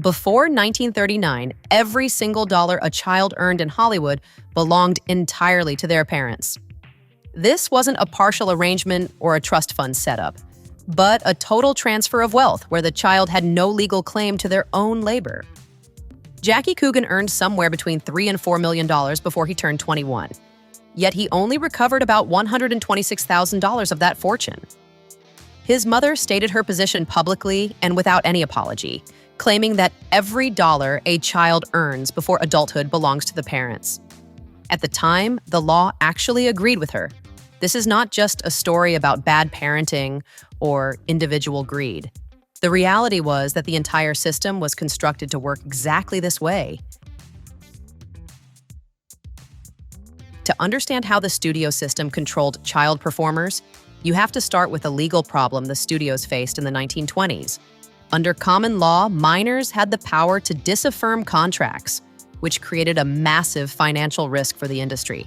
Before 1939, every single dollar a child earned in Hollywood belonged entirely to their parents. This wasn't a partial arrangement or a trust fund setup, but a total transfer of wealth where the child had no legal claim to their own labor. Jackie Coogan earned somewhere between $3 and $4 million before he turned 21, yet he only recovered about $126,000 of that fortune. His mother stated her position publicly and without any apology, claiming that every dollar a child earns before adulthood belongs to the parents. At the time, the law actually agreed with her. This is not just a story about bad parenting or individual greed. The reality was that the entire system was constructed to work exactly this way. To understand how the studio system controlled child performers, you have to start with a legal problem the studios faced in the 1920s. Under common law, minors had the power to disaffirm contracts, which created a massive financial risk for the industry.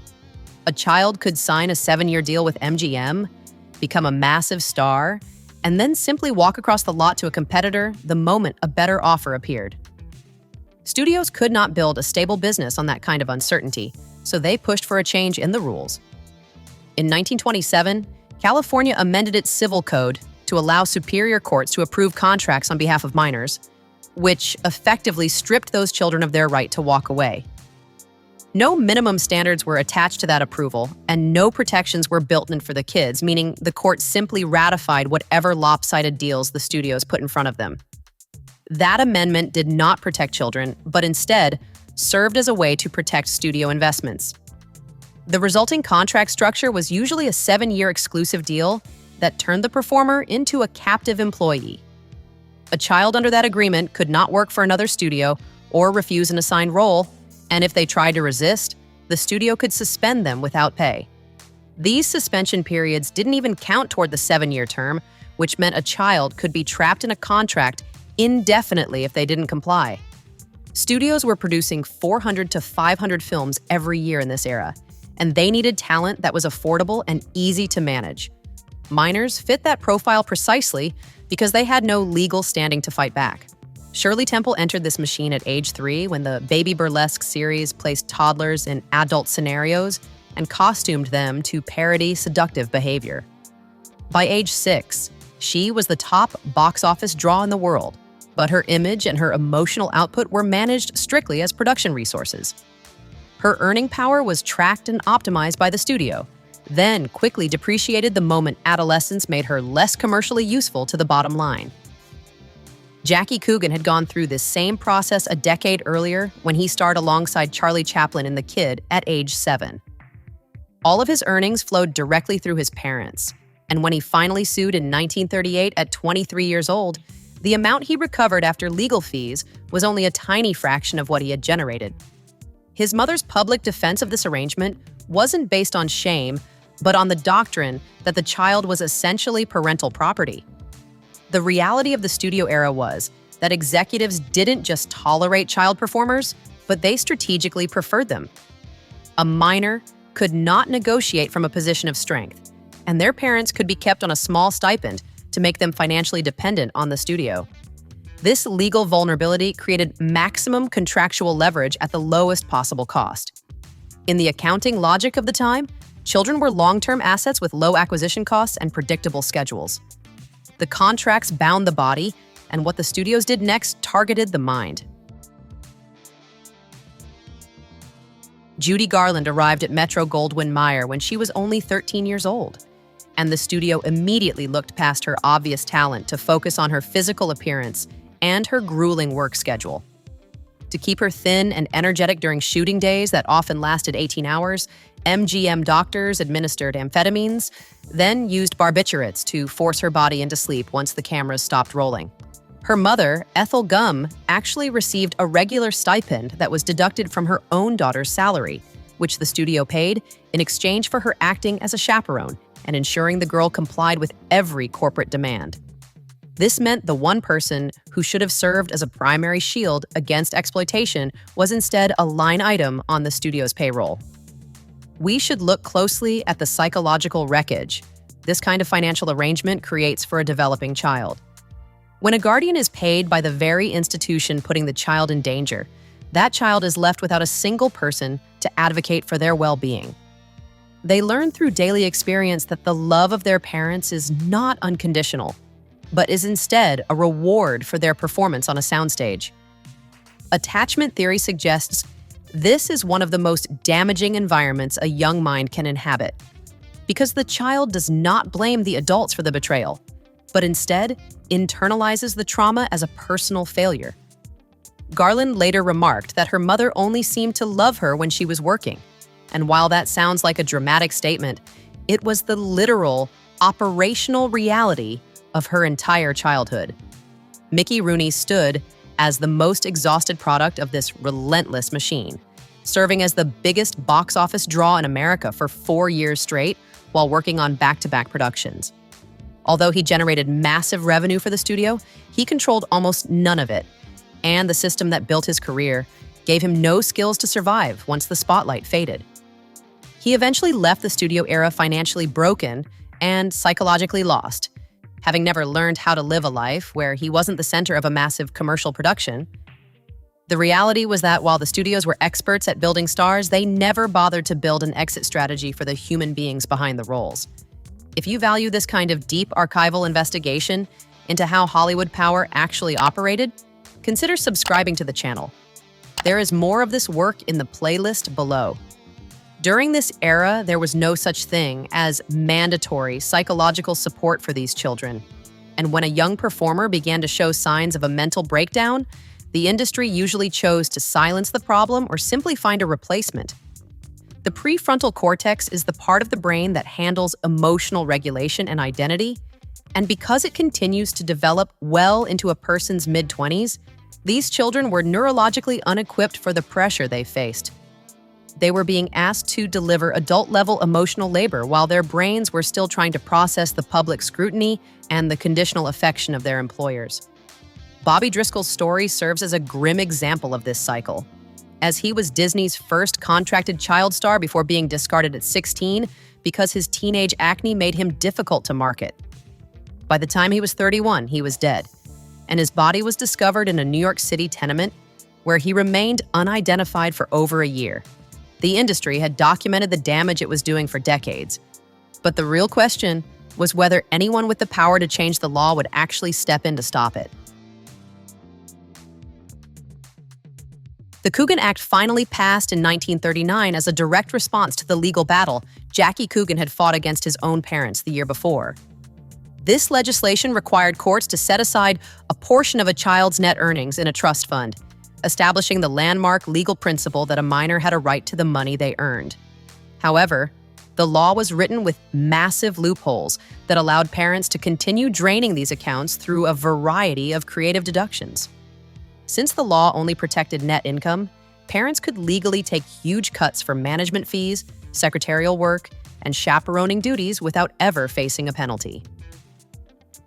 A child could sign a 7-year deal with MGM, become a massive star, and then simply walk across the lot to a competitor the moment a better offer appeared. Studios could not build a stable business on that kind of uncertainty, so they pushed for a change in the rules. In 1927, California amended its civil code to allow superior courts to approve contracts on behalf of minors, which effectively stripped those children of their right to walk away. No minimum standards were attached to that approval, and no protections were built in for the kids, meaning the court simply ratified whatever lopsided deals the studios put in front of them. That amendment did not protect children, but instead served as a way to protect studio investments. The resulting contract structure was usually a 7-year exclusive deal that turned the performer into a captive employee. A child under that agreement could not work for another studio or refuse an assigned role, and if they tried to resist, the studio could suspend them without pay. These suspension periods didn't even count toward the 7-year term, which meant a child could be trapped in a contract indefinitely if they didn't comply. Studios were producing 400 to 500 films every year in this era, and they needed talent that was affordable and easy to manage. Minors fit that profile precisely because they had no legal standing to fight back. Shirley Temple entered this machine at age 3 when the Baby Burlesque series placed toddlers in adult scenarios and costumed them to parody seductive behavior. By age 6, she was the top box office draw in the world, but her image and her emotional output were managed strictly as production resources. Her earning power was tracked and optimized by the studio, then quickly depreciated the moment adolescence made her less commercially useful to the bottom line. Jackie Coogan had gone through this same process a decade earlier when he starred alongside Charlie Chaplin in The Kid at age 7. All of his earnings flowed directly through his parents, and when he finally sued in 1938 at 23 years old, the amount he recovered after legal fees was only a tiny fraction of what he had generated. His mother's public defense of this arrangement wasn't based on shame, but on the doctrine that the child was essentially parental property. The reality of the studio era was that executives didn't just tolerate child performers, but they strategically preferred them. A minor could not negotiate from a position of strength, and their parents could be kept on a small stipend to make them financially dependent on the studio. This legal vulnerability created maximum contractual leverage at the lowest possible cost. In the accounting logic of the time, children were long-term assets with low acquisition costs and predictable schedules. The contracts bound the body, and what the studios did next targeted the mind. Judy Garland arrived at Metro-Goldwyn-Mayer when she was only 13 years old, and the studio immediately looked past her obvious talent to focus on her physical appearance and her grueling work schedule. To keep her thin and energetic during shooting days that often lasted 18 hours, MGM doctors administered amphetamines, then used barbiturates to force her body into sleep once the cameras stopped rolling. Her mother, Ethel Gum, actually received a regular stipend that was deducted from her own daughter's salary, which the studio paid in exchange for her acting as a chaperone and ensuring the girl complied with every corporate demand. This meant the one person who should have served as a primary shield against exploitation was instead a line item on the studio's payroll. We should look closely at the psychological wreckage this kind of financial arrangement creates for a developing child. When a guardian is paid by the very institution putting the child in danger, that child is left without a single person to advocate for their well-being. They learn through daily experience that the love of their parents is not unconditional, but is instead a reward for their performance on a soundstage. Attachment theory suggests this is one of the most damaging environments a young mind can inhabit, because the child does not blame the adults for the betrayal, but instead internalizes the trauma as a personal failure. Garland later remarked that her mother only seemed to love her when she was working, and while that sounds like a dramatic statement, it was the literal, operational reality of her entire childhood. Mickey Rooney stood as the most exhausted product of this relentless machine, serving as the biggest box office draw in America for 4 years straight while working on back-to-back productions. Although he generated massive revenue for the studio, he controlled almost none of it, and the system that built his career gave him no skills to survive once the spotlight faded. He eventually left the studio era financially broken and psychologically lost, having never learned how to live a life where he wasn't the center of a massive commercial production. The reality was that while the studios were experts at building stars, they never bothered to build an exit strategy for the human beings behind the roles. If you value this kind of deep archival investigation into how Hollywood power actually operated, consider subscribing to the channel. There is more of this work in the playlist below. During this era, there was no such thing as mandatory psychological support for these children. And when a young performer began to show signs of a mental breakdown, the industry usually chose to silence the problem or simply find a replacement. The prefrontal cortex is the part of the brain that handles emotional regulation and identity, and because it continues to develop well into a person's mid-20s, these children were neurologically unequipped for the pressure they faced. They were being asked to deliver adult-level emotional labor while their brains were still trying to process the public scrutiny and the conditional affection of their employers. Bobby Driscoll's story serves as a grim example of this cycle, as he was Disney's first contracted child star before being discarded at 16 because his teenage acne made him difficult to market. By the time he was 31, he was dead, and his body was discovered in a New York City tenement where he remained unidentified for over a year. The industry had documented the damage it was doing for decades, but the real question was whether anyone with the power to change the law would actually step in to stop it. The Coogan Act finally passed in 1939 as a direct response to the legal battle Jackie Coogan had fought against his own parents the year before. This legislation required courts to set aside a portion of a child's net earnings in a trust fund, establishing the landmark legal principle that a minor had a right to the money they earned. However, the law was written with massive loopholes that allowed parents to continue draining these accounts through a variety of creative deductions. Since the law only protected net income, parents could legally take huge cuts for management fees, secretarial work, and chaperoning duties without ever facing a penalty.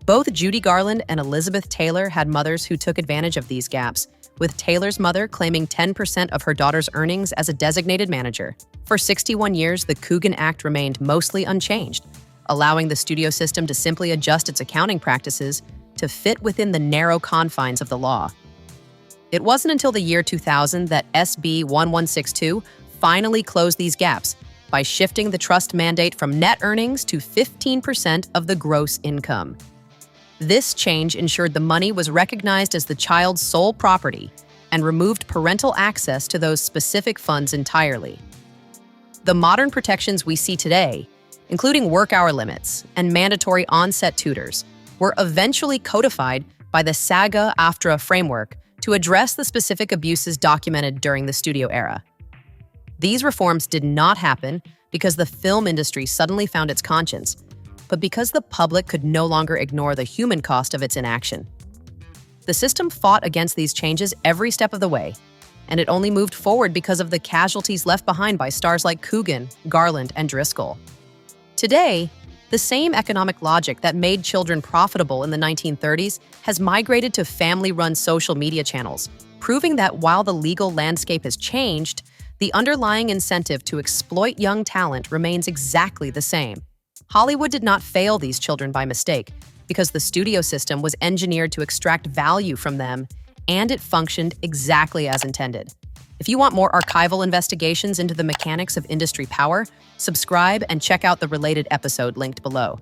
Both Judy Garland and Elizabeth Taylor had mothers who took advantage of these gaps, with Taylor's mother claiming 10% of her daughter's earnings as a designated manager. For 61 years, the Coogan Act remained mostly unchanged, allowing the studio system to simply adjust its accounting practices to fit within the narrow confines of the law. It wasn't until the year 2000 that SB 1162 finally closed these gaps by shifting the trust mandate from net earnings to 15% of the gross income. This change ensured the money was recognized as the child's sole property and removed parental access to those specific funds entirely. The modern protections we see today, including work hour limits and mandatory on-set tutors, were eventually codified by the SAG-AFTRA framework to address the specific abuses documented during the studio era. These reforms did not happen because the film industry suddenly found its conscience, but because the public could no longer ignore the human cost of its inaction. The system fought against these changes every step of the way, and it only moved forward because of the casualties left behind by stars like Coogan, Garland, and Driscoll. Today, the same economic logic that made children profitable in the 1930s has migrated to family-run social media channels, proving that while the legal landscape has changed, the underlying incentive to exploit young talent remains exactly the same. Hollywood did not fail these children by mistake. because the studio system was engineered to extract value from them, and it functioned exactly as intended. If you want more archival investigations into the mechanics of industry power, subscribe and check out the related episode linked below.